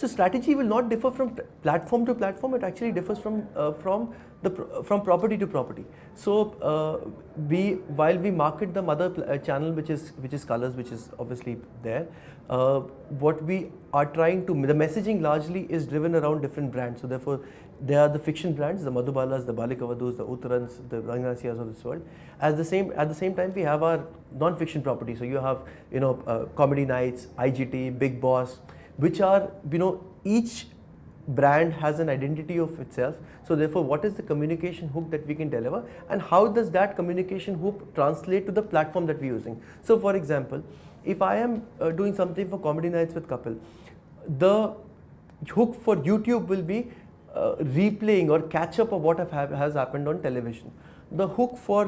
So strategy will not differ from platform to platform. It actually differs from property to property. So while we market the mother channel, which is colors, which is obviously there, what we are trying to, the messaging largely is driven around different brands. So therefore, there are the fiction brands, the Madhubalas, the Balikavadus, the Uttarans, the Ranganasiyas of this world. At the same time, we have our non-fiction property. So you have comedy nights, IGT, Big Boss, which are each brand has an identity of itself. So therefore, what is the communication hook that we can deliver, and how does that communication hook translate to the platform that we're using? So for example, if I am doing something for comedy nights with Kapil, the hook for YouTube will be replaying or catch up of what has happened on television. The hook for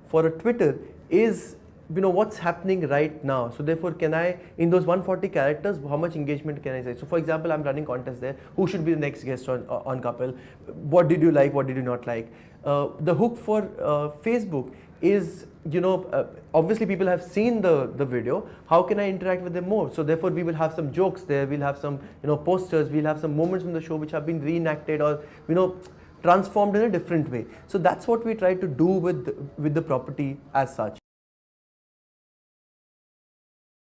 for a Twitter is what's happening right now. So therefore, can I, in those 140 characters, how much engagement can I say? So for example, I'm running contests there. Who should be the next guest on Kapil? What did you like? What did you not like? The hook for Facebook is, obviously people have seen the video. How can I interact with them more? So therefore, we will have some jokes there. We'll have some posters. We'll have some moments from the show which have been reenacted or transformed in a different way. So that's what we try to do with the property as such.